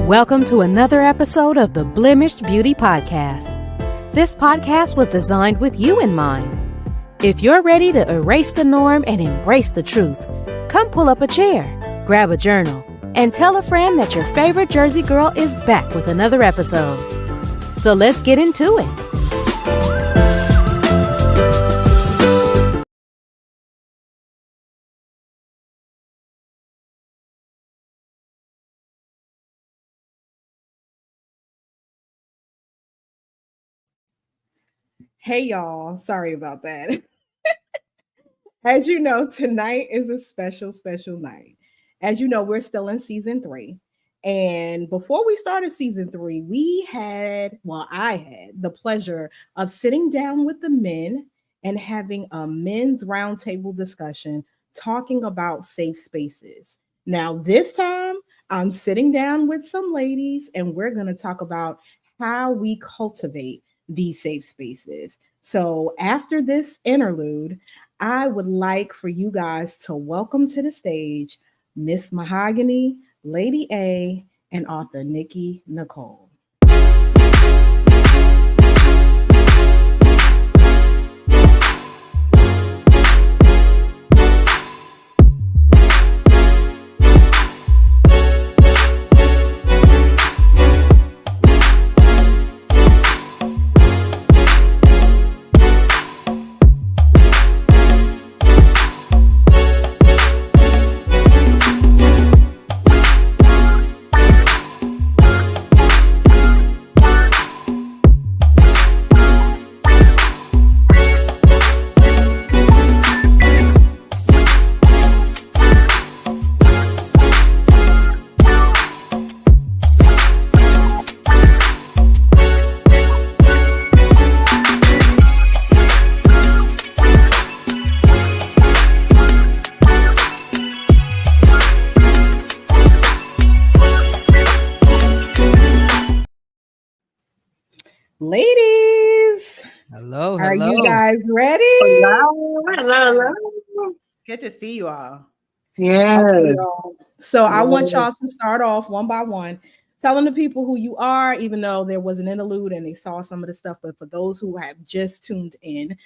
Welcome to another episode of the Blemished Beauty Podcast. This podcast was designed with you in mind. If you're ready to erase the norm and embrace the truth, come pull up a chair, grab a journal, and tell a friend that your favorite Jersey girl is back with another episode. So let's get into it. Hey y'all, sorry about that. As you know, tonight is a special night. As you know, we're still in season 3. And before we started season 3, I had the pleasure of sitting down with the men and having a men's roundtable discussion talking about safe spaces. Now, this time I'm sitting down with some ladies and we're going to talk about how we cultivate these safe spaces. So after this interlude, I would like for you guys to welcome to the stage Miss Mahogany, Lady A, and author Nikki Nicole. Ladies, Hello. Are you guys ready? Hello. Good to see you all. Yeah. Okay, y'all. So I want y'all to start off one by one, telling the people who you are, even though there was an interlude and they saw some of the stuff. But for those who have just tuned in,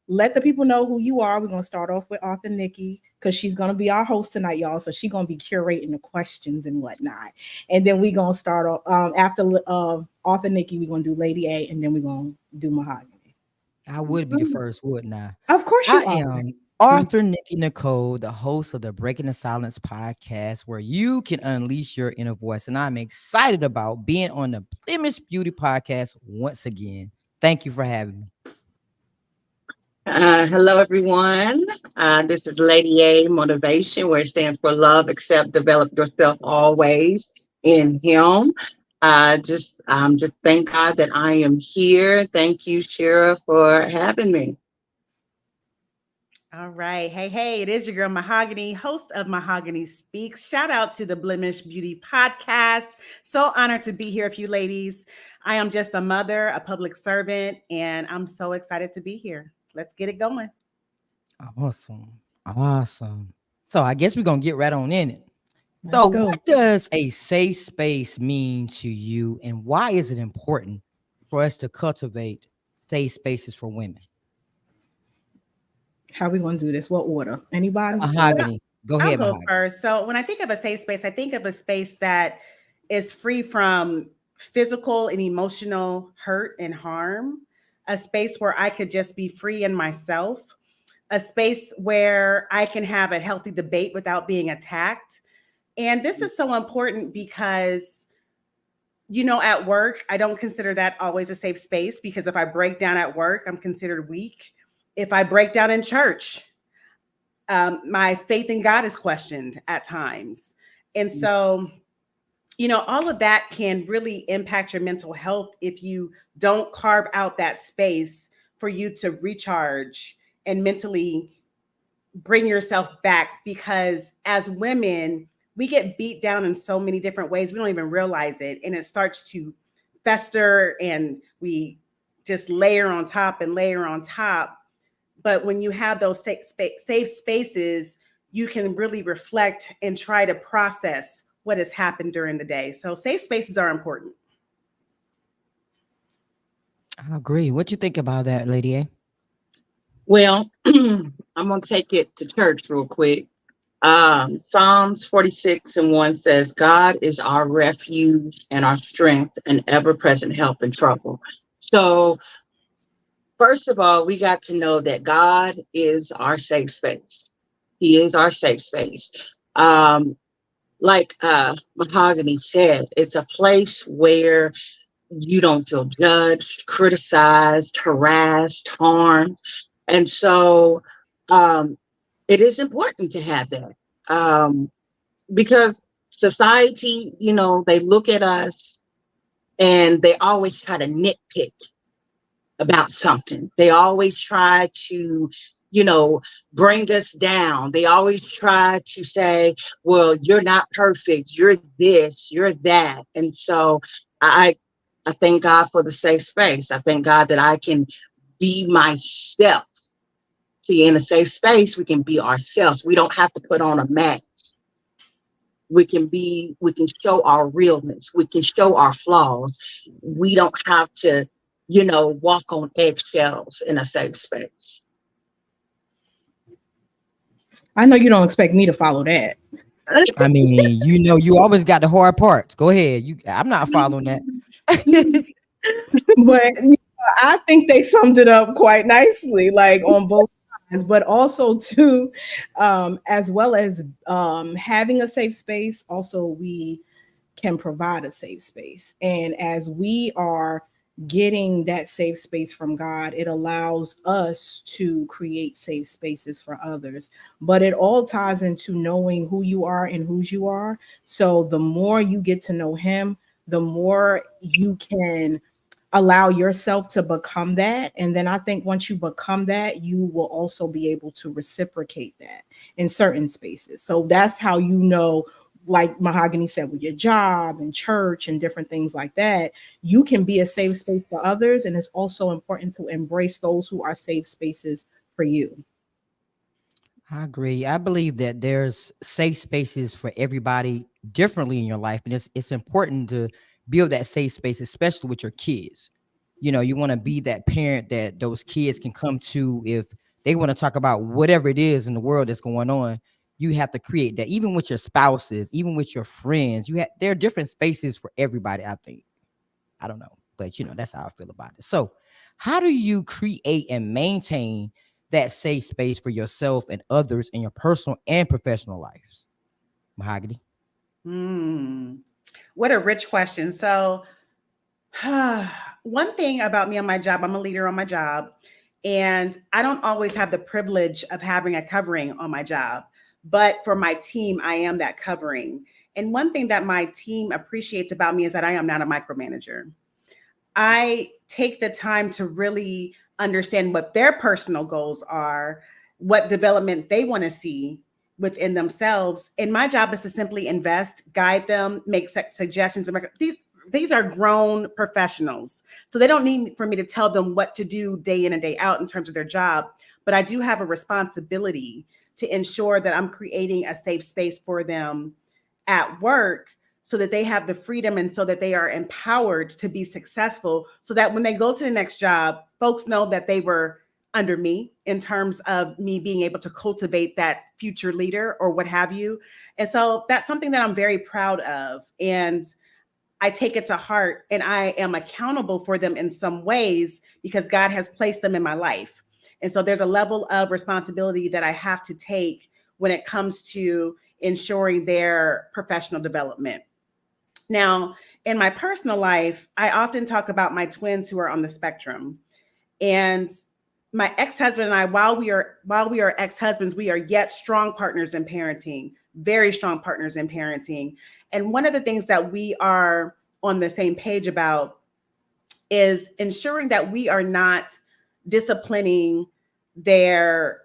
let the people know who you are. We're going to start off with author Nikki because she's going to be our host tonight, y'all. So she's going to be curating the questions and whatnot. And then we're going to start off after author Nikki, we're going to do Lady A, and then we're going to do Mahogany. I would be the first, wouldn't I? Of course you I am Arthur Nikki Nicole, the host of the Breaking the Silence podcast, where you can unleash your inner voice. And I'm excited about being on the Blemished Beauty podcast once again. Thank you for having me. Hello, everyone. This is Lady A Motivation, where it stands for love, accept, develop yourself always in Him. Just thank God that I am here. Thank you, Shira, for having me. All right. Hey, it is your girl Mahogany, host of Mahogany Speaks. Shout out to the Blemished Beauty Podcast. So honored to be here with you ladies. I am just a mother, a public servant, and I'm so excited to be here. Let's get it going. Awesome. So I guess we're going to get right on in it. Let's go. What does a safe space mean to you, and why is it important for us to cultivate safe spaces for women? How are we going to do this? What order? Anybody? Mahogany. Go I'll ahead, go Mahogany. first. So when I think of a safe space, I think of a space that is free from physical and emotional hurt and harm, a space where I could just be free in myself, a space where I can have a healthy debate without being attacked. And this is so important because, at work, I don't consider that always a safe space, because if I break down at work, I'm considered weak. If I break down in church, my faith in God is questioned at times. And so, all of that can really impact your mental health if you don't carve out that space for you to recharge and mentally bring yourself back. Because as women, we get beat down in so many different ways. We don't even realize it. And it starts to fester and we just layer on top and layer on top. But when you have those safe spaces, you can really reflect and try to process what has happened during the day. So safe spaces are important. I agree. What you think about that, Lady A? Well, I'm going to take it to church real quick. Psalms 46:1 says, God is our refuge and our strength and ever present help in trouble. So, first of all, we got to know that God is our safe space. He is our safe space. Um, like Mahogany said, it's a place where you don't feel judged, criticized, harassed, harmed. And so um, it is important to have that because society, they look at us and they always try to nitpick about something. They always try to, you know, bring us down. They always try to say, well, you're not perfect. You're this, you're that. And so I I thank God for the safe space. I thank God that I can be myself. See, in a safe space, we can be ourselves. We don't have to put on a mask. We can show our realness. We can show our flaws. We don't have to, walk on eggshells in a safe space. I know you don't expect me to follow that. I mean, you always got the hard parts. Go ahead. I'm not following that. But I think they summed it up quite nicely, like on both sides, but also too, as well as having a safe space, also we can provide a safe space. And as we are getting that safe space from God, it allows us to create safe spaces for others. But it all ties into knowing who you are and whose you are. So the more you get to know Him, the more you can allow yourself to become that. And then I think once you become that, you will also be able to reciprocate that in certain spaces. So that's how you know, like Mahogany said, with your job and church and different things like that, you can be a safe space for others. And it's also important to embrace those who are safe spaces for you. I agree. I believe that there's safe spaces for everybody differently in your life, and it's important to build that safe space, especially with your kids. You want to be that parent that those kids can come to if they want to talk about whatever it is in the world that's going on. You have to create that, even with your spouses, even with your friends. There are different spaces for everybody. I think. I don't know, but that's how I feel about it. So, how do you create and maintain that safe space for yourself and others in your personal and professional lives? Mahogany. What a rich question. So, one thing about me on my job, I'm a leader on my job, and I don't always have the privilege of having a covering on my job. But for my team, I am that covering. And one thing that my team appreciates about me is that I am not a micromanager. I take the time to really understand what their personal goals are, what development they want to see within themselves. And my job is to simply invest, guide them, make suggestions. These are grown professionals. So they don't need for me to tell them what to do day in and day out in terms of their job. But I do have a responsibility to ensure that I'm creating a safe space for them at work so that they have the freedom and so that they are empowered to be successful, so that when they go to the next job, folks know that they were under me in terms of me being able to cultivate that future leader or what have you. And so that's something that I'm very proud of. And I take it to heart, and I am accountable for them in some ways because God has placed them in my life. And so there's a level of responsibility that I have to take when it comes to ensuring their professional development. Now, in my personal life, I often talk about my twins who are on the spectrum. And my ex-husband and I, while we are ex-husbands, we are yet strong partners in parenting, very strong partners in parenting. And one of the things that we are on the same page about is ensuring that we are not disciplining their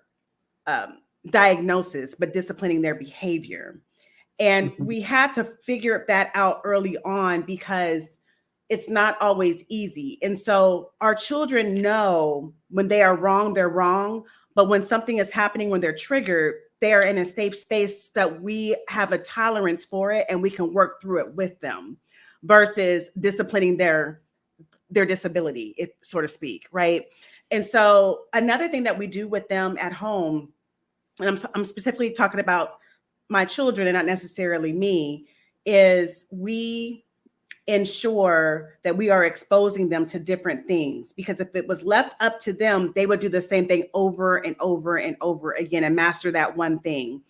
diagnosis, but disciplining their behavior. And we had to figure that out early on because it's not always easy. And so our children know when they are wrong, they're wrong. But when something is happening, when they're triggered, they're in a safe space that we have a tolerance for it and we can work through it with them versus disciplining their disability, if so to speak, right? And so another thing that we do with them at home, and I'm specifically talking about my children and not necessarily me, is we ensure that we are exposing them to different things, because if it was left up to them, they would do the same thing over and over and over again and master that one thing.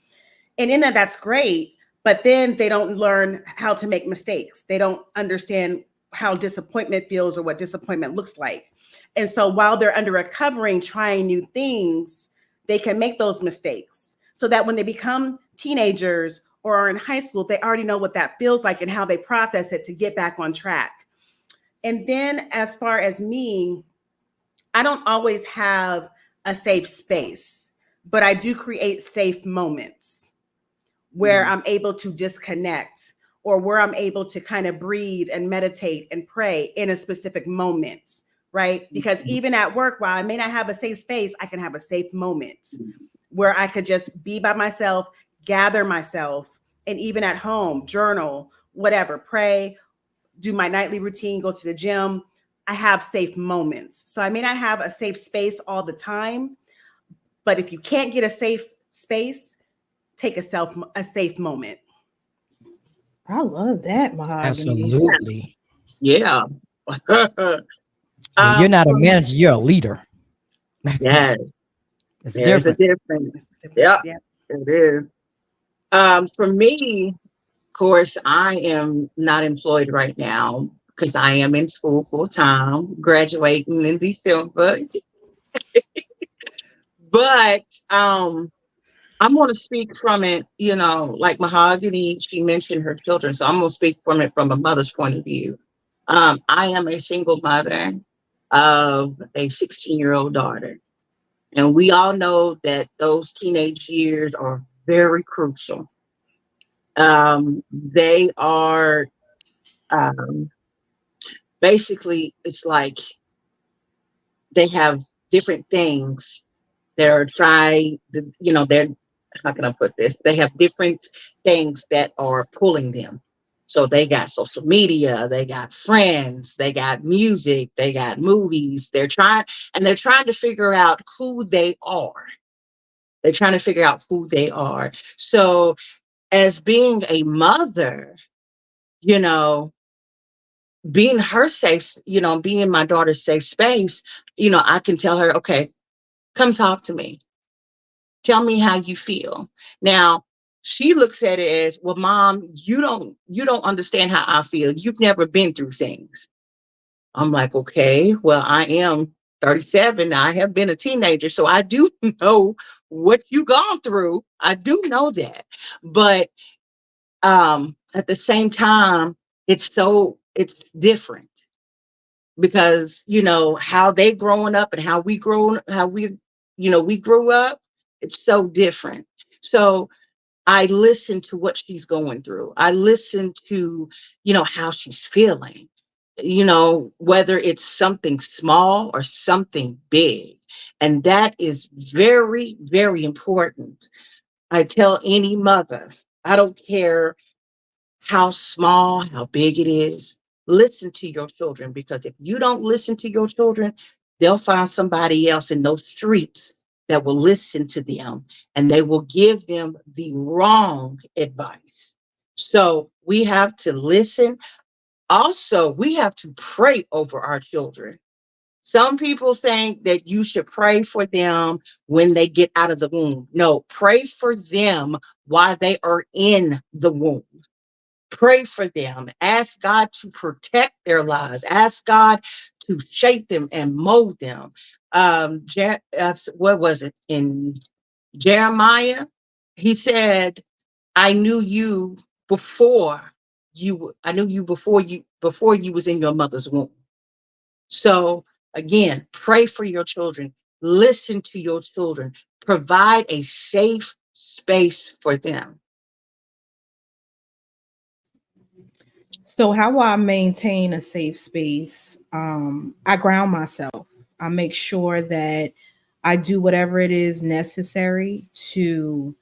And in that, that's great, but then they don't learn how to make mistakes. They don't understand how disappointment feels or what disappointment looks like. And so while they're under a covering trying new things, they can make those mistakes so that when they become teenagers or are in high school, they already know what that feels like and how they process it to get back on track. And then as far as me, I don't always have a safe space, but I do create safe moments where I'm able to disconnect, or where I'm able to kind of breathe and meditate and pray in a specific moment, right? Because even at work, while I may not have a safe space, I can have a safe moment where I could just be by myself, gather myself, and even at home, journal, whatever, pray, do my nightly routine, go to the gym. I have safe moments. So I may not have a safe space all the time, but if you can't get a safe space, take a safe moment. I love that, Mahogany. Absolutely. Yeah. Yeah, you're not a For me, manager, you're a leader. yes, It's there's a different. difference. Yeah, Yeah. it is. For me, of course, I am not employed right now because I am in school full time, graduating in December. But I'm going to speak from it, like Mahogany, she mentioned her children. So I'm going to speak from it from a mother's point of view. I am a single mother of a 16-year-old daughter. And we all know that those teenage years are very crucial. They are um, basically, it's like they have different things. They're trying, they're, how can I put this? They have different things that are pulling them. So they got social media, they got friends, they got music, they got movies. They're trying to figure out who they are. They're trying to figure out who they are. So as being a mother, you know, being her safe, being my daughter's safe space, I can tell her, okay, come talk to me. Tell me how you feel. Now, she looks at it as, well, mom, you don't understand how I feel. You've never been through things. I'm like, okay, well, I am 37. I have been a teenager, so I do know what you've gone through. I do know that. But at the same time, it's different because how they growing up and how we grew up, it's so different. So I listen to what she's going through. I listen to how she's feeling, whether it's something small or something big. And that is very, very important. I tell any mother, I don't care how small, how big it is. Listen to your children, because if you don't listen to your children, they'll find somebody else in those streets that will listen to them, and they will give them the wrong advice. So we have to listen. Also, we have to pray over our children. Some people think that you should pray for them when they get out of the womb. No, pray for them while they are in the womb. Pray for them. Ask God to protect their lives. Ask God to shape them and mold them. What was it in Jeremiah? He said, "I knew you before I knew you before you was in your mother's womb." So again, pray for your children. Listen to your children. Provide a safe space for them. So how will I maintain a safe space? I ground myself. I make sure that I do whatever it is necessary to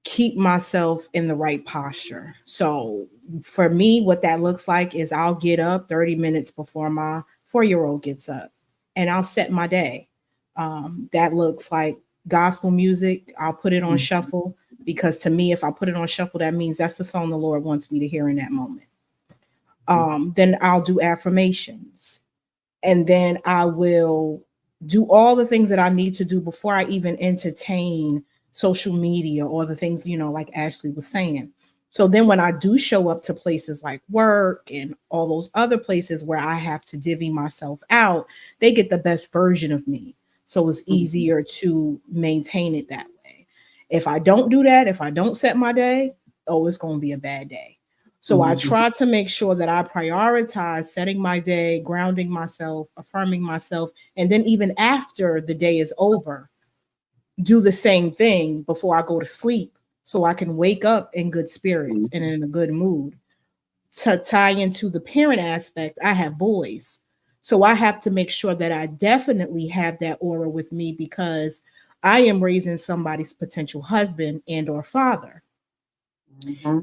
keep myself in the right posture. So for me, what that looks like is I'll get up 30 minutes before my 4-year-old gets up and I'll set my day. That looks like gospel music. I'll put it on shuffle because to me, if I put it on shuffle, that means that's the song the Lord wants me to hear in that moment. Then I'll do affirmations, and then I will do all the things that I need to do before I even entertain social media or the things, like Ashley was saying. So then when I do show up to places like work and all those other places where I have to divvy myself out, they get the best version of me. So it's easier to maintain it that way. If I don't do that, if I don't set my day, oh, it's going to be a bad day. So I try to make sure that I prioritize setting my day, grounding myself, affirming myself, and then even after the day is over, do the same thing before I go to sleep so I can wake up in good spirits and in a good mood. To tie into the parent aspect, I have boys. So I have to make sure that I definitely have that aura with me because I am raising somebody's potential husband and or father.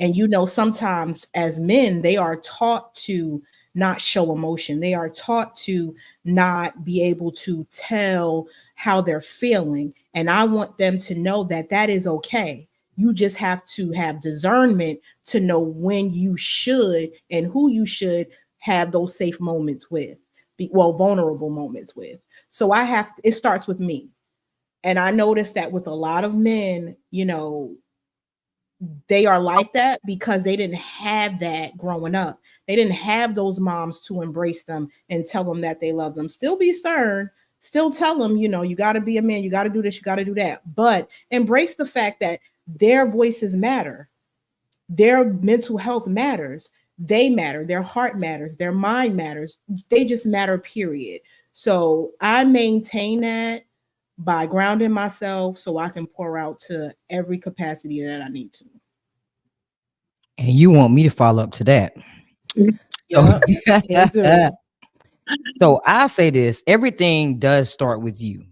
And sometimes as men, they are taught to not show emotion. They are taught to not be able to tell how they're feeling. And I want them to know that that is okay. You just have to have discernment to know when you should and who you should have those safe moments with, vulnerable moments with. So it starts with me. And I noticed that with a lot of men, they are like that because they didn't have that growing up. They didn't have those moms to embrace them and tell them that they love them. Still be stern, still tell them, you got to be a man, you got to do this, you got to do that. But embrace the fact that their voices matter. Their mental health matters. They matter. Their heart matters. Their mind matters. They just matter, period. So I maintain that by grounding myself so I can pour out to every capacity that I need to. And you want me to follow up to that. Yep. So I say this, everything does start with you.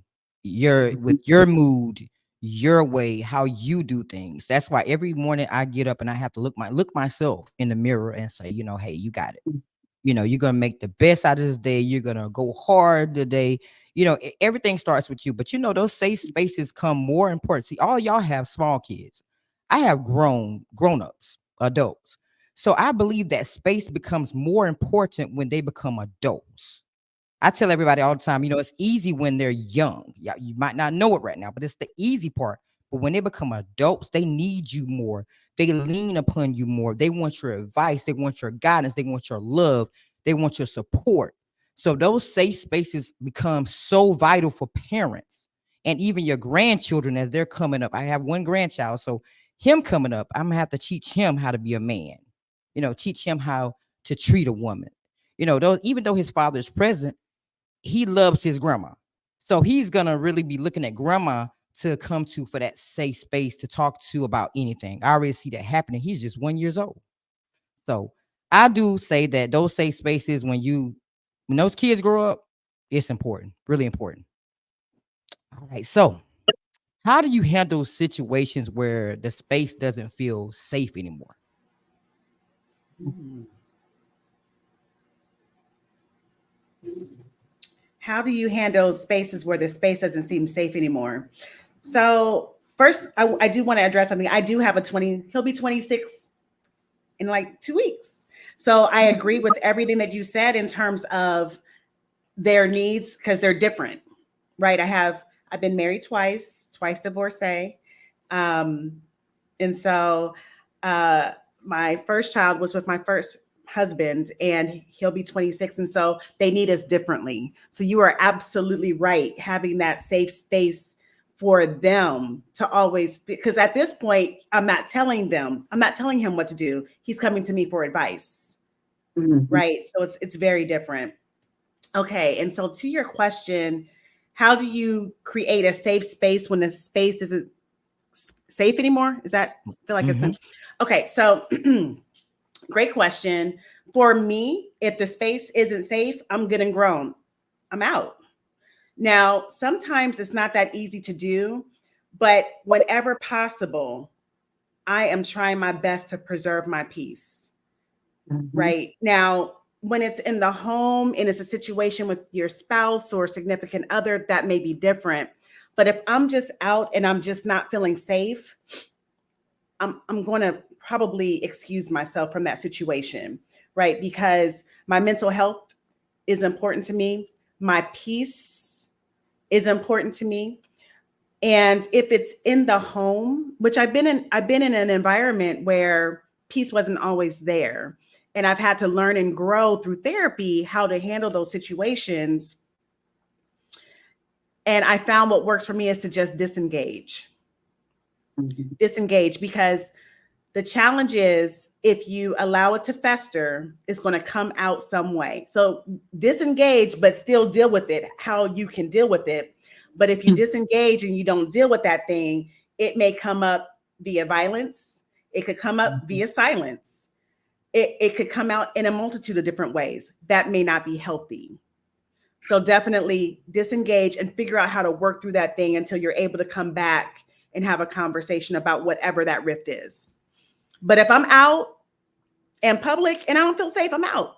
With your mood, your way, how you do things. That's why every morning I get up and I have to look myself in the mirror and say, hey, you got it. You're going to make the best out of this day. You're going to go hard today. Everything starts with you. But those safe spaces come more important. See, all y'all have small kids. I have grown-ups, adults. So I believe that space becomes more important when they become adults. I tell everybody all the time, it's easy when they're young. Yeah, you might not know it right now, but it's the easy part. But when they become adults, they need you more. They lean upon you more. They want your advice. They want your guidance. They want your love. They want your support. So those safe spaces become so vital for parents and even your grandchildren as they're coming up. I have one grandchild, so him coming up, I'm going to have to teach him how to be a man, teach him how to treat a woman. Even though his father is present, he loves his grandma. So he's going to really be looking at grandma to come to for that safe space to talk to about anything. I already see that happening. He's just 1 year old. So I do say that those safe spaces, when those kids grow up, it's important, really important. All right. So how do you handle situations where the space doesn't feel safe anymore? How do you handle spaces where the space doesn't seem safe anymore? So first, I do want to address something. I do have he'll be 26 in like 2 weeks. So I agree with everything that you said in terms of their needs because they're different, right? I've been married twice divorcee. And so my first child was with my first husband and he'll be 26. And so they need us differently. So you are absolutely right. Having that safe space for them to always, because at this point, I'm not telling him what to do. He's coming to me for advice. Right. So it's very different. Okay. And so to your question, how do you create a safe space when the space isn't safe anymore? Is that feel like it's okay? So great question. For me, if the space isn't safe, I'm good and grown. I'm out. Now, sometimes it's not that easy to do, but whenever possible, I am trying my best to preserve my peace. Mm-hmm. Right now, when it's in the home and it's a situation with your spouse or significant other, that may be different. But if I'm just out and I'm just not feeling safe, I'm going to probably excuse myself from that situation, right? Because my mental health is important to me. My peace is important to me. And if it's in the home, which I've been in an environment where peace wasn't always there. And I've had to learn and grow through therapy how to handle those situations. And I found what works for me is to just disengage. Mm-hmm. Disengage, because the challenge is if you allow it to fester, it's going to come out some way. So disengage, but still deal with it, how you can deal with it. But if you disengage and you don't deal with that thing, it may come up via violence. It could come up via silence. It could come out in a multitude of different ways. That may not be healthy. So definitely disengage and figure out how to work through that thing until you're able to come back and have a conversation about whatever that rift is. But if I'm out in public and I don't feel safe, I'm out.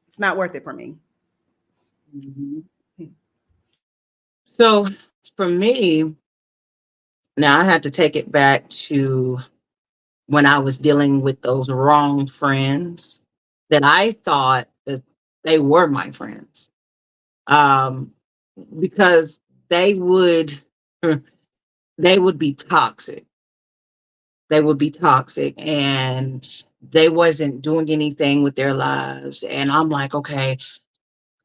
It's not worth it for me. Mm-hmm. So for me, now I had to take it back to when I was dealing with those wrong friends that I thought that they were my friends. Because they would be toxic. They would be toxic and they wasn't doing anything with their lives. And I'm like, okay,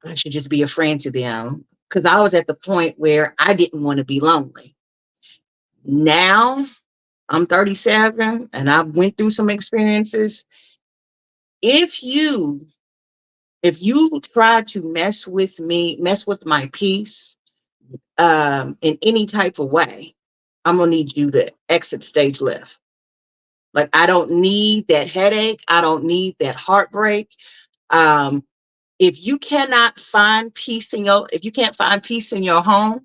I should just be a friend to them. Because I was at the point where I didn't want to be lonely. Now I'm 37 and I went through some experiences. If you try to mess with me, mess with my peace, in any type of way, I'm gonna need you to exit stage left. Like I don't need that headache. I don't need that heartbreak. Um, if you cannot find peace if you can't find peace in your home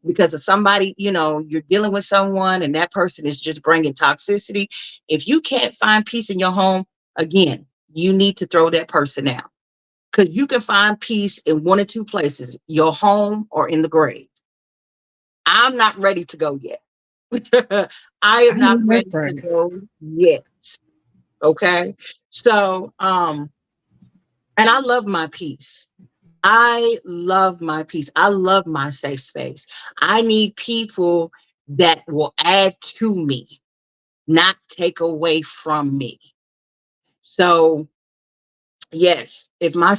because of somebody, you're dealing with someone and that person is just bringing toxicity. If you can't find peace in your home, again, you need to throw that person out because you can find peace in one or two places, your home or in the grave. I'm not ready to go yet. I am not ready to go yet. Okay. So, and I love my peace. I love my peace. I love my safe space. I need people that will add to me, not take away from me. So, yes, if my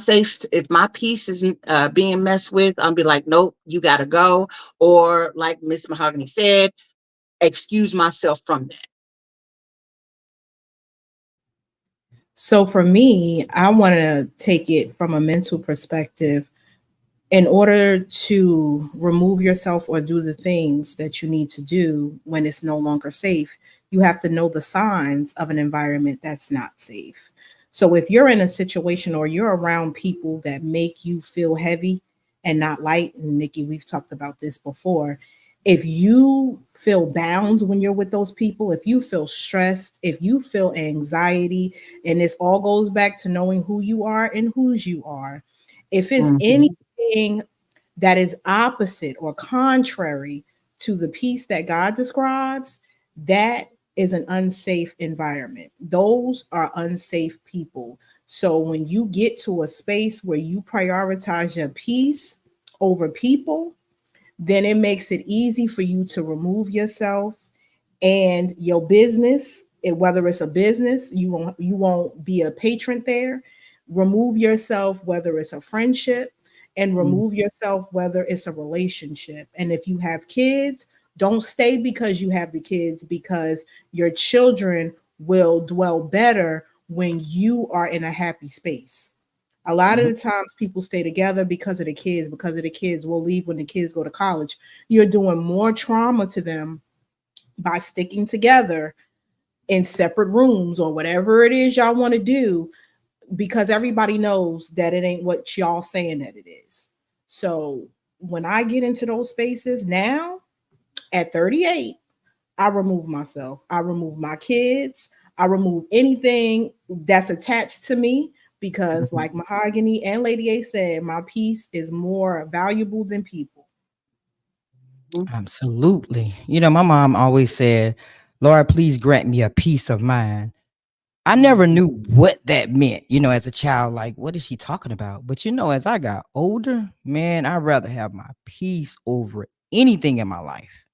peace is being messed with, I'll be like, nope, you got to go. Or, like Miss Mahogany said, excuse myself from that. So for me, I want to take it from a mental perspective. In order to remove yourself or do the things that you need to do when it's no longer safe, you have to know the signs of an environment that's not safe. So if you're in a situation or you're around people that make you feel heavy and not light, and Nikki, we've talked about this before. If you feel bound when you're with those people, if you feel stressed, if you feel anxiety, and this all goes back to knowing who you are and whose you are. If it's Mhm. anything that is opposite or contrary to the peace that God describes, that is an unsafe environment. Those are unsafe people. So when you get to a space where you prioritize your peace over people, then it makes it easy for you to remove yourself and your business. Whether it's a business, you won't be a patron there. Remove yourself, whether it's a friendship, and remove yourself, whether it's a relationship. And if you have kids, don't stay because you have the kids, because your children will dwell better when you are in a happy space. A lot of Mhm. the times people stay together because of the kids, will leave when the kids go to college. You're doing more trauma to them by sticking together in separate rooms or whatever it is y'all want to do, because everybody knows that it ain't what y'all saying that it is. So when I get into those spaces now at 38, I remove myself. I remove my kids. I remove anything that's attached to me because, Mhm. like Mahogany and Lady A said, my peace is more valuable than people. Mhm. Absolutely. You know, my mom always said, Lord, please grant me a peace of mind. I never Mhm. knew what that meant, you know, as a child. Like, what is she talking about? But, you know, as I got older, man, I'd rather have my peace over anything in my life.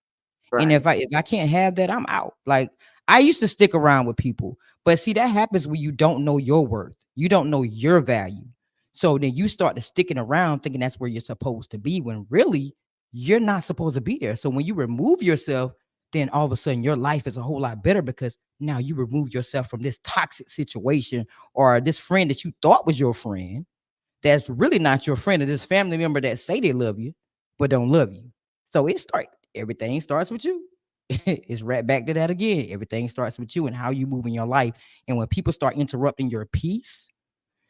And Right. if I can't have that, I'm out. Like I used to stick around with people, but see that happens when you don't know your worth. You don't know your value. So then you start to sticking around thinking that's where you're supposed to be when really you're not supposed to be there. So when you remove yourself, then all of a sudden your life is a whole lot better because now you remove yourself from this toxic situation or this friend that you thought was your friend that's really not your friend or this family member that say they love you but don't love you. So everything starts with you. It's right back to that again. Everything starts with you and how you move in your life. And when people start interrupting your peace,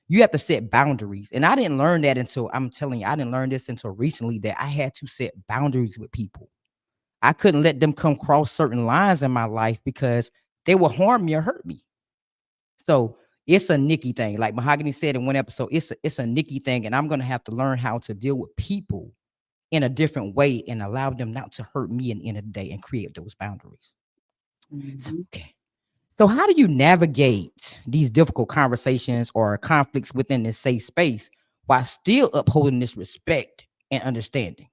you have to set boundaries. And I didn't learn that until I'm telling you, I didn't learn this until recently that I had to set boundaries with people. I couldn't let them come cross certain lines in my life because they will harm me or hurt me. So it's a Nikki thing. Like Mahogany said in one episode, it's a Nikki thing. And I'm gonna have to learn how to deal with people in a different way and allow them not to hurt me in the end of the day and create those boundaries. So Mhm. okay. So how do you navigate these difficult conversations or conflicts within this safe space while still upholding this respect and understanding?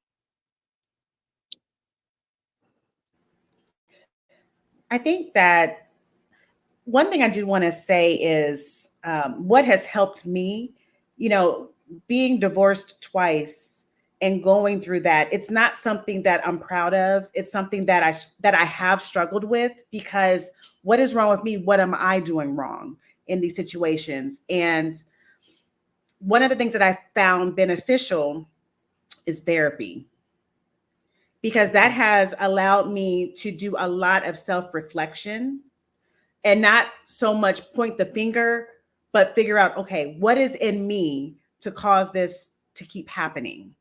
I think that one thing I do want to say is what has helped me, you know, being divorced twice and going through that. It's not something that I'm proud of. It's something that I have struggled with because what is wrong with me? What am I doing wrong in these situations? And one of the things that I found beneficial is therapy because that has allowed me to do a lot of self reflection and not so much point the finger, but figure out, okay, what is in me to cause this to keep happening?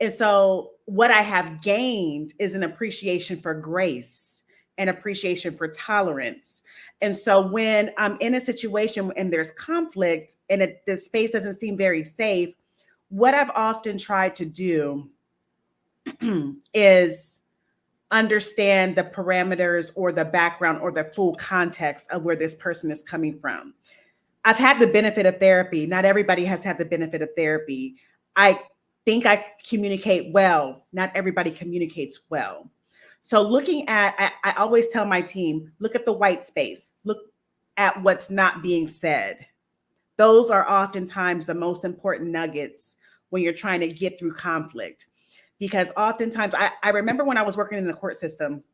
And so, what I have gained is an appreciation for grace and appreciation for tolerance. And so, when I'm in a situation and there's conflict and the space doesn't seem very safe, what I've often tried to do is understand the parameters or the background or the full context of where this person is coming from. I've had the benefit of therapy. Not everybody has had the benefit of therapy. I think I communicate well. Not everybody communicates well. So, looking at, I always tell my team, look at the white space, look at what's not being said. Those are oftentimes the most important nuggets when you're trying to get through conflict. Because oftentimes, I remember when I was working in the court system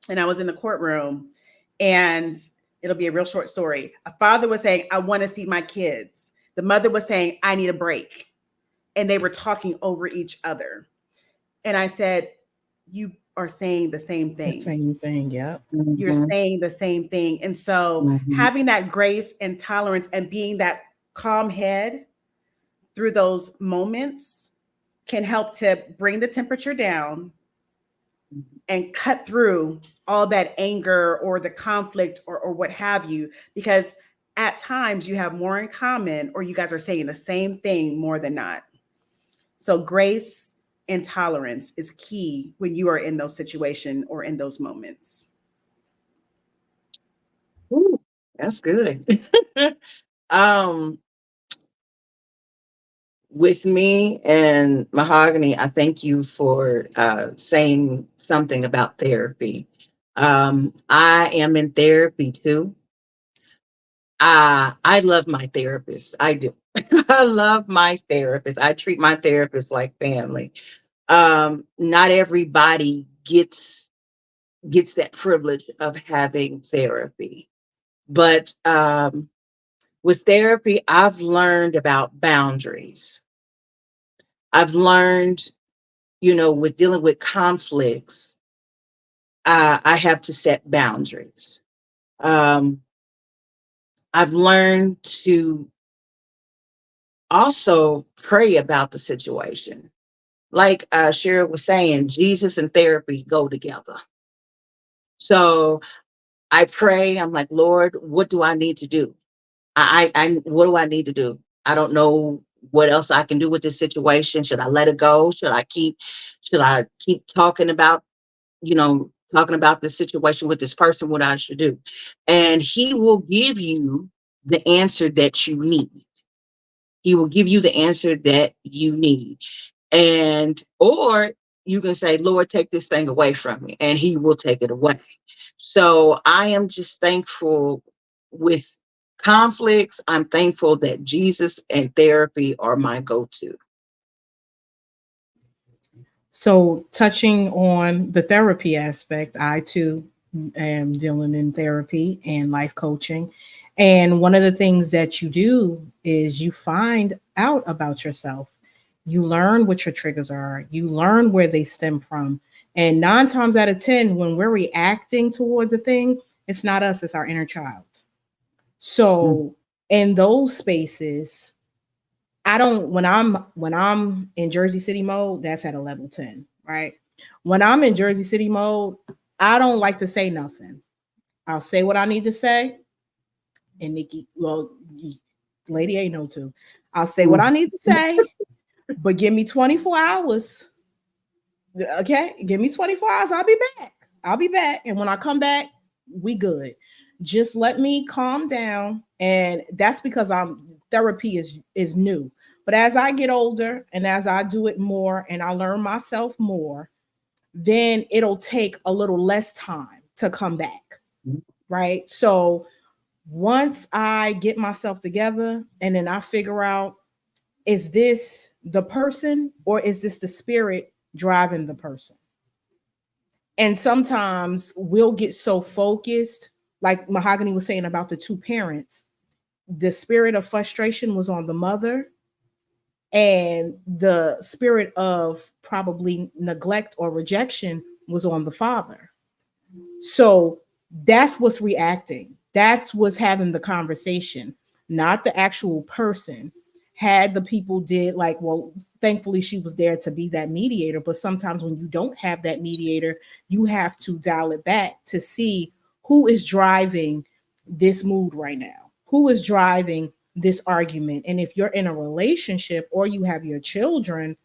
and I was in the courtroom, and it'll be a real short story. A father was saying, I want to see my kids. The mother was saying, I need a break. And they were talking over each other. And I said, you are saying the same The thing. same thing. Yep. You're Mhm. saying the same thing. And so Mhm. having that grace and tolerance and being that calm head through those moments can help to bring the temperature down and cut through all that anger or the conflict or what have you, because at times you have more in common or you guys are saying the same thing more than not. So grace and tolerance is key when you are in those situations or in those moments. Ooh, that's good. um, with me and Mahogany, I thank you for saying something about therapy. I am in therapy too. I love my therapist. I do. I love my therapist. I treat my therapist like family. Not everybody gets that privilege of having therapy, but with therapy, I've learned about boundaries. I've learned, with dealing with conflicts, I have to set boundaries. Um, I've learned to also pray about the situation. Like Cheryl was saying, Jesus and therapy go together. So I pray. I'm like, Lord, what do I need to do? What do I need to do? I don't know what else I can do with this situation. Should I let it go? Should I keep talking about, talking about this situation with this person, what I should do? And he will give you the answer that you need. He will give you the answer that you need. And, or you can say, Lord, take this thing away from me, and he will take it away. So I am just thankful with conflicts. I'm thankful that Jesus and therapy are my go-to. So, touching on the therapy aspect, I too am dealing in therapy and life coaching. And one of the things that you do is you find out about yourself. You learn what your triggers are, you learn where they stem from. And 9 times out of 10, when we're reacting towards a thing, it's not us, it's our inner child. So, in those spaces, I don't when I'm in Jersey City mode, that's at a level 10, right? When I'm in Jersey City mode, I don't like to say nothing. I'll say what I need to say. And Nikki, well, Lady A know too. I'll say what I need to say, but give me 24 hours. Okay, give me 24 hours. I'll be back. I'll be back. And when I come back, we good. Just let me calm down. And that's because therapy is new. But as I get older and as I do it more and I learn myself more, then it'll take a little less time to come back. Right. So once I get myself together and then I figure out, is this the person or is this the spirit driving the person? And sometimes we'll get so focused, like Mahogany was saying about the two parents, the spirit of frustration was on the mother, and the spirit of probably neglect or rejection was on the father. So that's what's reacting. That's what's having the conversation, not the actual person. Had the people did like, well, thankfully she was there to be that mediator. But sometimes when you don't have that mediator, you have to dial it back to see who is driving this mood right now, who is driving this argument. And if you're in a relationship or you have your children,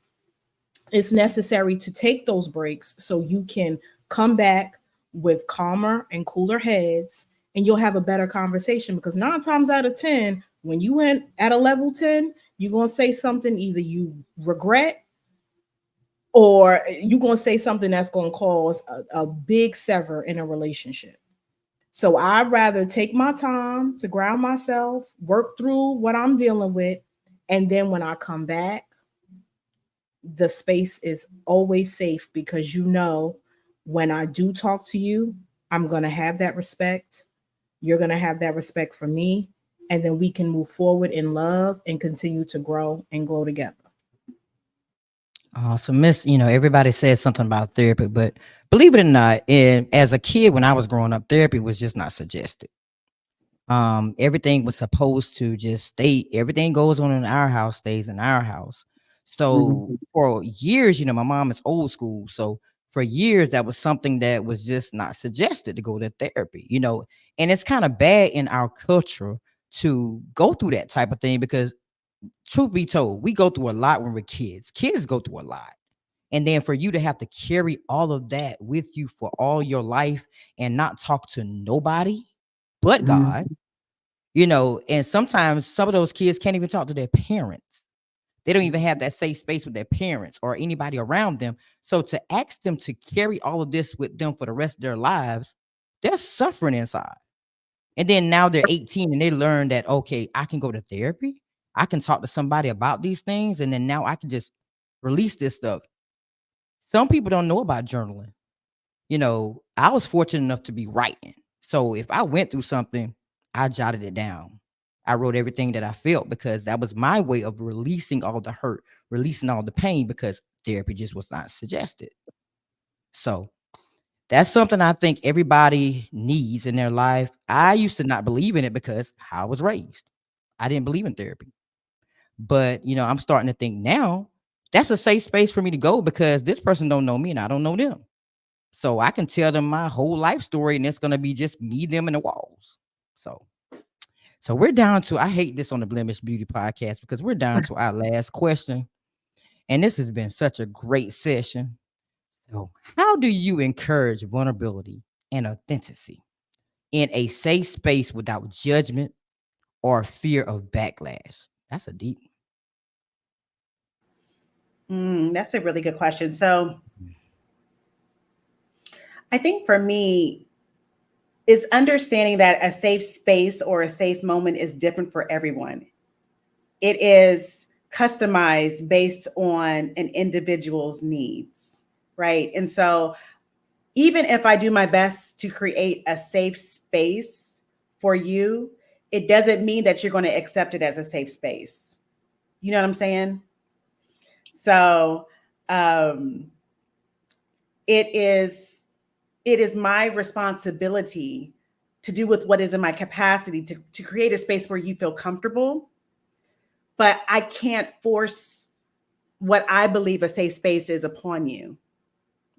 it's necessary to take those breaks so you can come back with calmer and cooler heads and you'll have a better conversation. Because 9 times out of 10, when you went at a level 10, you're going to say something either you regret or you're going to say something that's going to cause a big sever in a relationship. So I'd rather take my time to ground myself, work through what I'm dealing with, and then when I come back, the space is always safe because when I do talk to you, I'm going to have that respect. You're going to have that respect for me. And then we can move forward in love and continue to grow and grow together. So Miss, everybody says something about therapy, but believe it or not, as a kid when I was growing up, therapy was just not suggested. Everything was supposed to just stay. Everything goes on in our house stays in our house. So for years, my mom is old school. So for years, that was something that was just not suggested to go to therapy, and it's kind of bad in our culture to go through that type of thing because truth be told, we go through a lot when we're kids. Kids go through a lot. And then for you to have to carry all of that with you for all your life and not talk to nobody but God, and sometimes some of those kids can't even talk to their parents. They don't even have that safe space with their parents or anybody around them. So to ask them to carry all of this with them for the rest of their lives, they're suffering inside. And then now they're 18 and they learn that, okay, I can go to therapy. I can talk to somebody about these things. And then now I can just release this stuff. Some people don't know about journaling. I was fortunate enough to be writing. So if I went through something, I jotted it down. I wrote everything that I felt because that was my way of releasing all the hurt, releasing all the pain because therapy just was not suggested. So that's something I think everybody needs in their life. I used to not believe in it because how I was raised. I didn't believe in therapy. But, I'm starting to think now that's a safe space for me to go because this person don't know me and I don't know them. So I can tell them my whole life story, and it's gonna be just me, them, and the walls. So we're down to, I hate this on the Blemish Beauty Podcast because we're down to our last question. And this has been such a great session. So, how do you encourage vulnerability and authenticity in a safe space without judgment or fear of backlash? That's a deep That's a really good question. So I think for me, is understanding that a safe space or a safe moment is different for everyone. It is customized based on an individual's needs, right? And so even if I do my best to create a safe space for you, it doesn't mean that you're going to accept it as a safe space. You know what I'm saying? So it is my responsibility to do with what is in my capacity to create a space where you feel comfortable, but I can't force what I believe a safe space is upon you.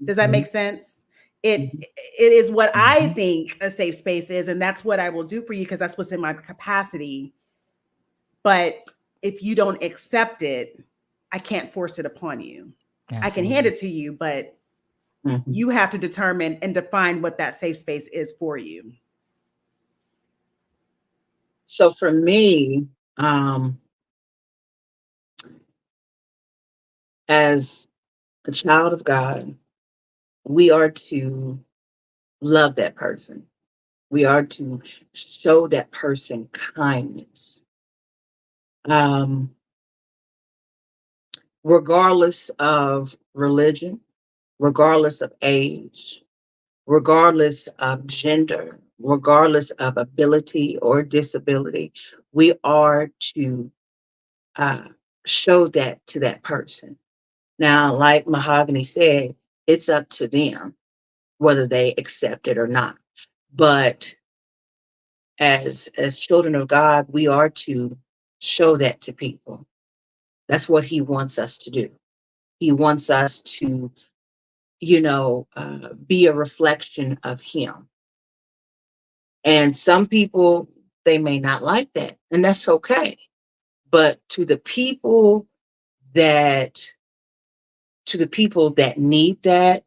Does that make sense? It is what I think a safe space is, and that's what I will do for you because that's what's in my capacity. But if you don't accept it, I can't force it upon you. Absolutely. I can hand it to you, but you have to determine and define what that safe space is for you. So for me, as a child of God, we are to love that person. We are to show that person kindness. Regardless of religion, regardless of age, regardless of gender, regardless of ability or disability, we are to uh, show that to that person. Now, like Mahogany said, it's up to them whether they accept it or not. But as children of God, we are to show that to people. That's what He wants us to do. He wants us to, be a reflection of Him. And some people, they may not like that, and that's okay. But that to the people that need that,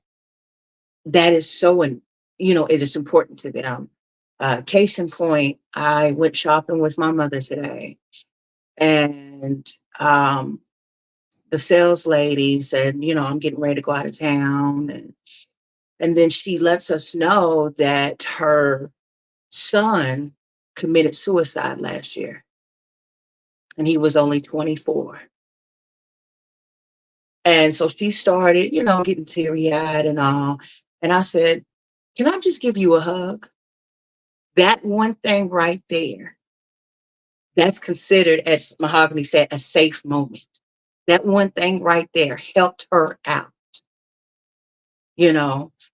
that is so, and it is important to them. Case in point, I went shopping with my mother today, and the sales lady said, I'm getting ready to go out of town, and then she lets us know that her son committed suicide last year, and he was only 24. And so she started, getting teary eyed and all. And I said, can I just give you a hug? That one thing right there, that's considered, as Mahogany said, a safe moment. That one thing right there helped her out,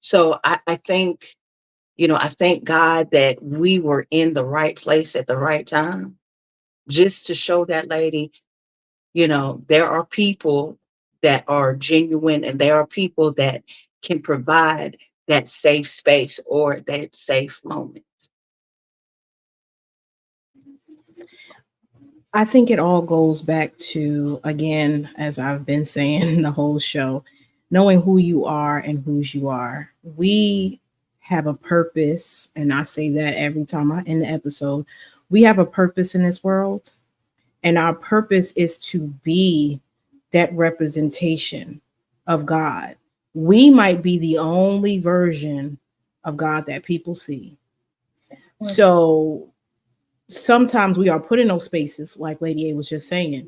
So I think, I thank God that we were in the right place at the right time, just to show that lady, there are people that are genuine, and there are people that can provide that safe space or that safe moment. I think it all goes back to, again, as I've been saying the whole show, knowing who you are and whose you are. We have a purpose, and I say that every time I end the episode. We have a purpose in this world, and our purpose is to be that representation of God. We might be the only version of God that people see. So sometimes we are put in those spaces, like Lady A was just saying,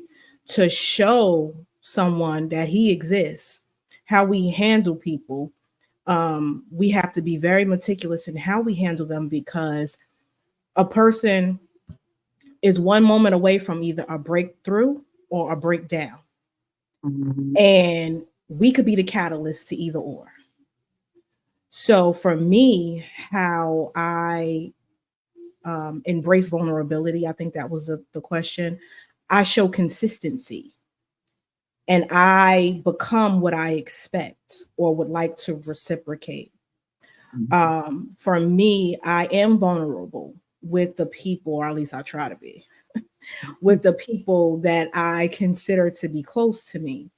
to show someone that He exists. How we handle people, we have to be very meticulous in how we handle them, because a person is one moment away from either a breakthrough or a breakdown. And we could be the catalyst to either or. So for me, how I embrace vulnerability, I think that was the question. I show consistency, and I become what I expect or would like to reciprocate. For me, I am vulnerable with the people, or at least I try to be, with the people that I consider to be close to me.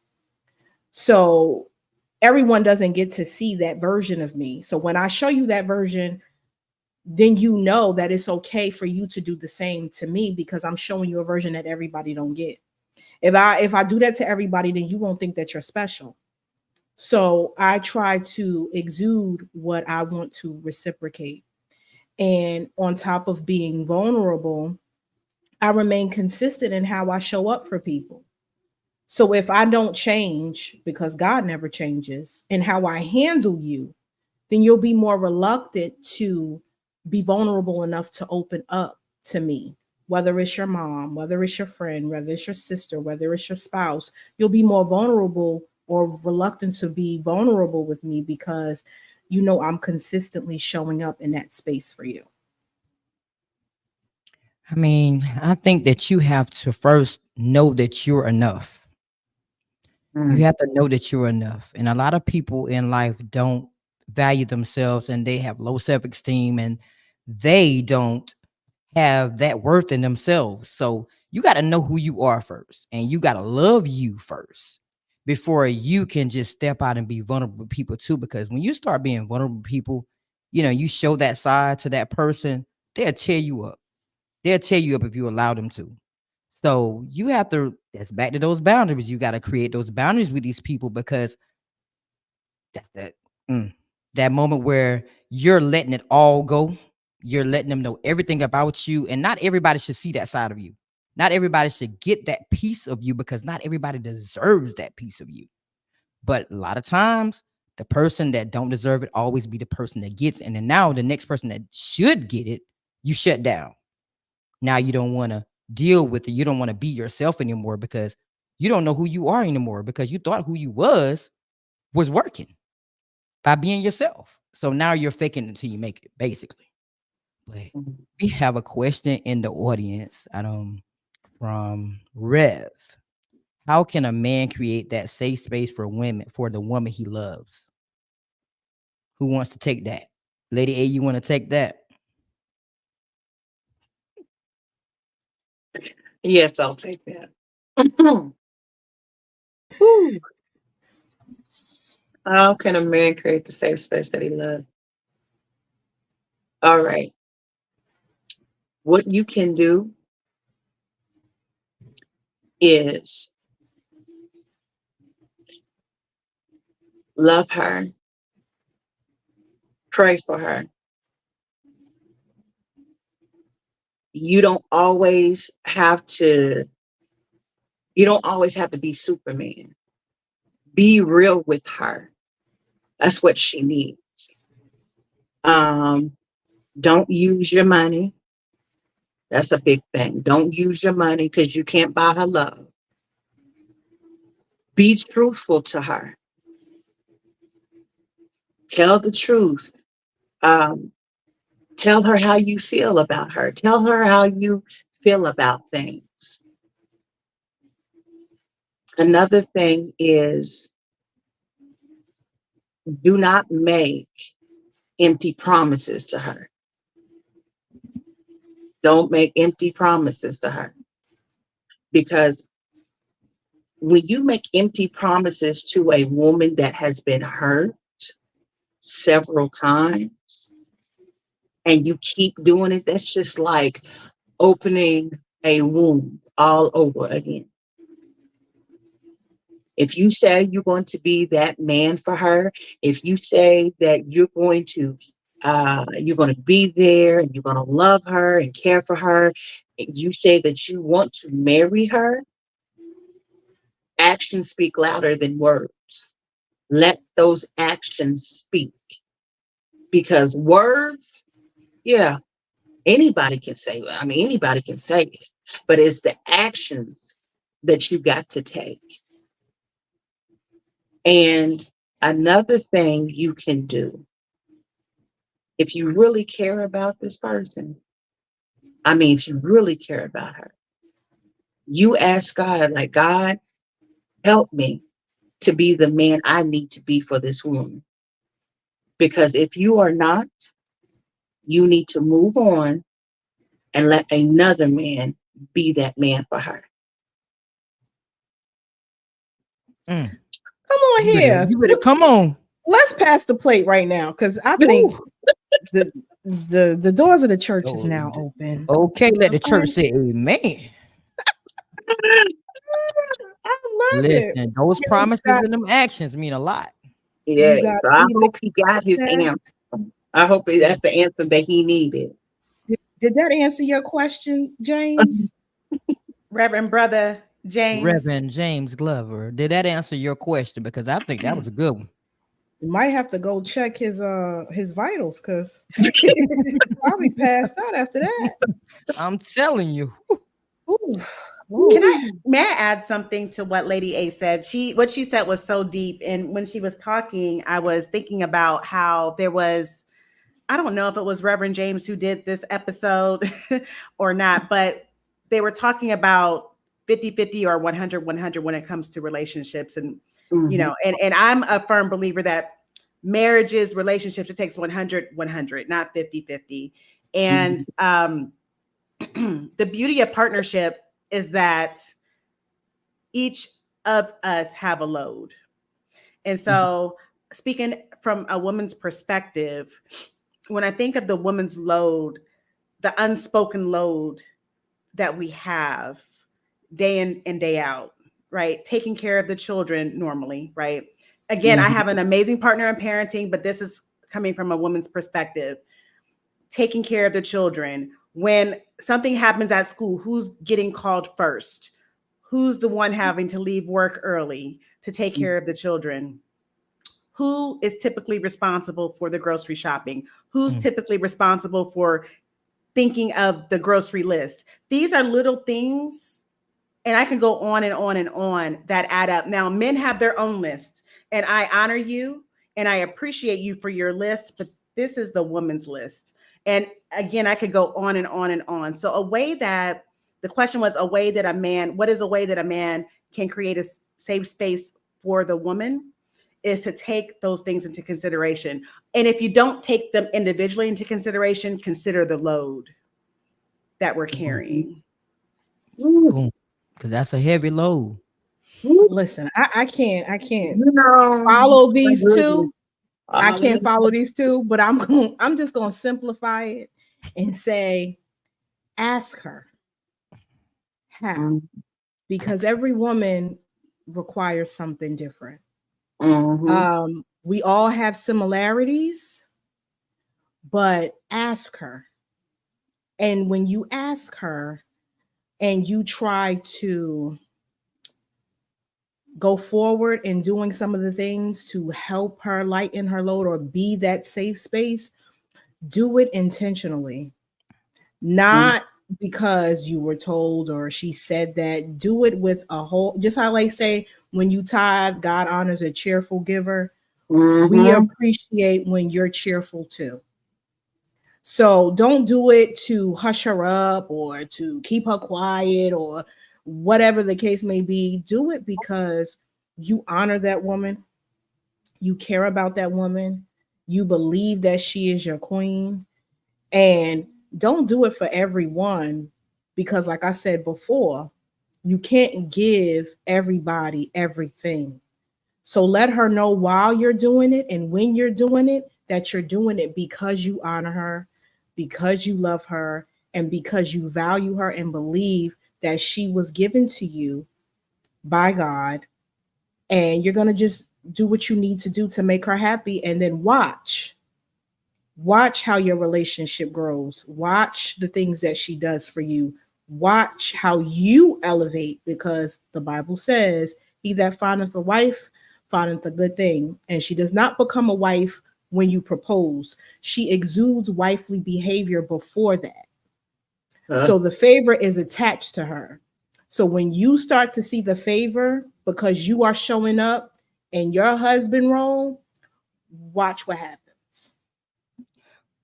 So everyone doesn't get to see that version of me. So when I show you that version, then you know that it's okay for you to do the same to me, because I'm showing you a version that everybody don't get. If I do that to everybody, then you won't think that you're special. So I try to exude what I want to reciprocate. And on top of being vulnerable, I remain consistent in how I show up for people. So if I don't change, because God never changes, in how I handle you, then you'll be more reluctant to be vulnerable enough to open up to me. Whether it's your mom, whether it's your friend, whether it's your sister, whether it's your spouse, you'll be more vulnerable or reluctant to be vulnerable with me, because you know I'm consistently showing up in that space for you. I mean, I think that you have to first know that you're enough. You Mm. have to know that you're enough. And a lot of people in life don't value themselves, and they have low self-esteem, and they don't have that worth in themselves. So you got to know who you are first, and you got to love you first before you can just step out and be vulnerable with people too. Because when you start being vulnerable with people, you show that side to that person, they'll tear you up. They'll tear you up if you allow them to. So you have to, that's back to those boundaries. You got to create those boundaries with these people, because that's mm, that moment where you're letting it all go. You're letting them know everything about you. And not everybody should see that side of you. Not everybody should get that piece of you, because not everybody deserves that piece of you. But a lot of times, the person that don't deserve it always be the person that gets it. And then now the next person that should get it, you shut down. Now you don't want to deal with it. You don't want to be yourself anymore, because you don't know who you are anymore, because you thought who you was working by being yourself. So now you're faking it until you make it, basically. But Mm. we have a question in the audience. From Rev. How can a man create that safe space for women, for the woman he loves? Who wants to take that? Lady A, you want to take that? Yes, I'll take that. Whew. How can a man create the safe space that he loves? All right. What you can do is love her, pray for her. You don't always have to, you don't always have to be Superman. Be real with her. That's what she needs. Um, don't use your money. That's a big thing. Don't use your money, because you can't buy her love. Be truthful to her. Tell the truth. Um, tell her how you feel about her. Tell her how you feel about things. Another thing is, do not make empty promises to her. Don't make empty promises to her, because when you make empty promises to a woman that has been hurt several times and you keep doing it, that's just like opening a wound all over again. If you say you're going to be that man for her, if you say that you're going to be there and you're going to love her and care for her, and you say that you want to marry her, actions speak louder than words. Let those actions speak, because words, yeah, anybody can say. I mean, anybody can say it, but it's the actions that you got to take. And another thing you can do, if you really care about this person, I mean, if you really care about her, you ask God, like, God, help me to be the man I need to be for this woman. Because if you are not, you need to move on and let another man be that man for her. Mm. Come on here. You better come on. Let's pass the plate right now, because I think the doors of the church is now open. Okay, let the church Okay. say amen. I love it. Listen, those You promises got, and them actions mean a lot. you Yeah. got So I anything hope he got to his say? answer. I hope that's the answer that he needed. Did that answer your question, James? Reverend Brother James. Reverend James Glover, did that answer your question? Because I think that was a good one. You might have to go check his vitals, because probably passed out after that. I'm telling you. Ooh, May I add something to what Lady A said? What she said was so deep. And when she was talking, I was thinking about how there was, I don't know if it was Reverend James who did this episode or not, but they were talking about 50-50 or 100-100 when it comes to relationships. And, you know, and I'm a firm believer that marriages, relationships, it takes 100-100, not 50-50. And the beauty of partnership is that each of us have a load. And so, speaking from a woman's perspective, when I think of the woman's load, the unspoken load that we have day in and day out, right? Taking care of the children normally, right? Again, I have an amazing partner in parenting, but this is coming from a woman's perspective. Taking care of the children. When something happens at school, who's getting called first? Who's the one having to leave work early to take care of the children? Who is typically responsible for the grocery shopping? Who's typically responsible for thinking of the grocery list? These are little things, and I can go on and on and on, that add up. Now, men have their own list, and I honor you and I appreciate you for your list, but this is the woman's list. And again, I could go on and on and on. So the question was, what is a way that a man can create a safe space for the woman, is to take those things into consideration. And if you don't take them individually into consideration, consider the load that we're carrying. Because that's a heavy load. listen, I can't follow these two. I can't follow these two, but I'm just gonna simplify it and say, ask her how, because every woman requires something different. We all have similarities, but ask her. And when you ask her and you try to go forward in doing some of the things to help her lighten her load or be that safe space, do it intentionally. Not because you were told or she said that. Do it with a whole, just how they say, when you tithe, God honors a cheerful giver. We appreciate when you're cheerful too. So don't do it to hush her up or to keep her quiet or whatever the case may be. Do it because you honor that woman. You care about that woman. You believe that she is your queen. And don't do it for everyone, because like I said before, you can't give everybody everything. So let her know while you're doing it and when you're doing it, that you're doing it because you honor her, because you love her, and because you value her and believe that she was given to you by God. And you're going to just do what you need to do to make her happy, and then watch how your relationship grows. Watch the things that she does for you. Watch how you elevate, because the Bible says, he that findeth a wife findeth a good thing. And she does not become a wife when you propose. She exudes wifely behavior before that. So the favor is attached to her. So when you start to see the favor because you are showing up in your husband role, watch what happens.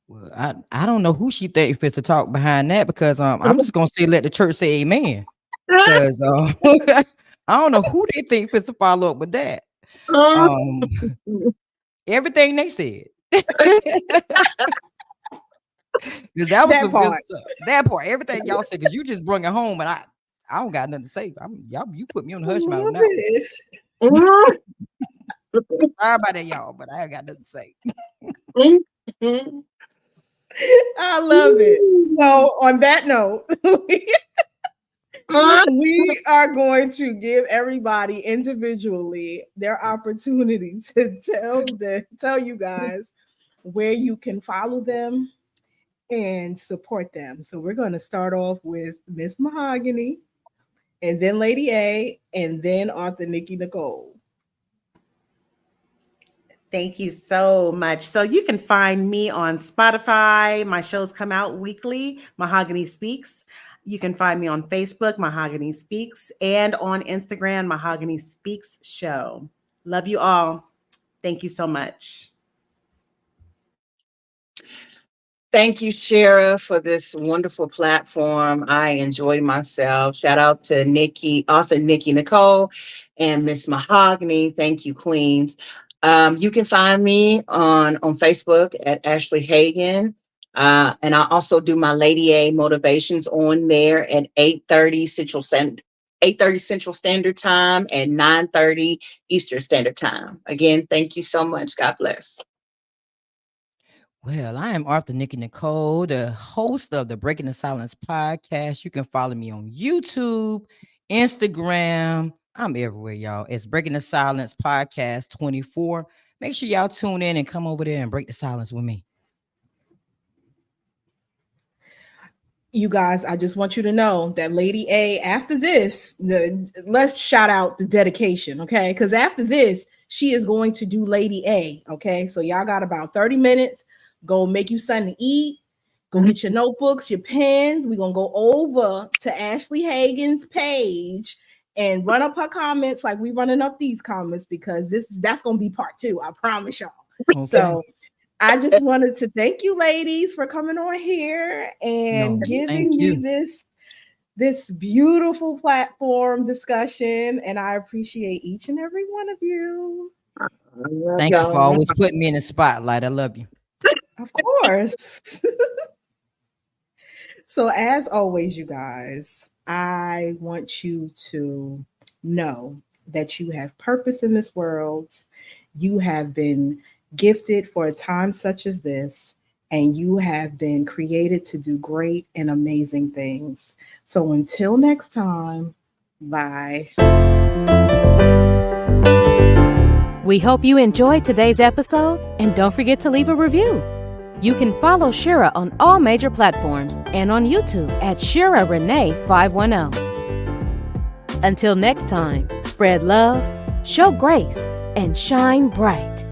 Well, I don't know who she think fit to talk behind that, because I'm just gonna say let the church say amen. Because I don't know who they think fit to follow up with that. Everything they said. Because that was That the good part. stuff. That part, everything y'all said, because you just brought it home, and I don't got nothing to say. You put me on the I hush mouth love now. it. Sorry about that, y'all, but I ain't got nothing to say. I love it. So on that note, we are going to give everybody individually their opportunity to tell you guys where you can follow them and support them. So we're going to start off with Miss Mahogany, and then Lady A, and then author Nikki Nicole. Thank you so much. So you can find me on Spotify. My shows come out weekly, Mahogany Speaks. You can find me on Facebook, Mahogany Speaks, and on Instagram, Mahogany Speaks Show. Love you all. Thank you so much. Thank you, Shara, for this wonderful platform. I enjoyed myself. Shout out to Nikki, author Nikki Nicole, and Miss Mahogany. Thank you, Queens. You can find me on Facebook at Ashley Hagan. And I also do my Lady A motivations on there at 8:30 Central Standard Time and 9:30 Eastern Standard Time. Again, thank you so much. God bless. Well, I am Arthur Nikki Nicole, the host of the Breaking the Silence podcast. You can follow me on YouTube, Instagram. I'm everywhere, y'all. It's Breaking the Silence podcast 24. Make sure y'all tune in and come over there and break the silence with me. You guys, I just want you to know that Lady A, after this, let's shout out the dedication, okay? Because after this, she is going to do Lady A, okay? So y'all got about 30 minutes. Go make you something to eat. Go get your notebooks, your pens. We're going to go over to Ashley Hagan's page and run up her comments like we running up these comments, because that's going to be part 2. I promise y'all. Okay. So I just wanted to thank you, ladies, for coming on here and giving me this beautiful platform discussion. And I appreciate each and every one of you. Thank you for always putting me in the spotlight. I love you. Of course. So as always, you guys, I want you to know that you have purpose in this world. You have been gifted for a time such as this, and you have been created to do great and amazing things. So until next time, bye. We hope you enjoyed today's episode, and don't forget to leave a review. You can follow Shara on all major platforms and on YouTube at Shara Renee 510. Until next time, spread love, show grace, and shine bright.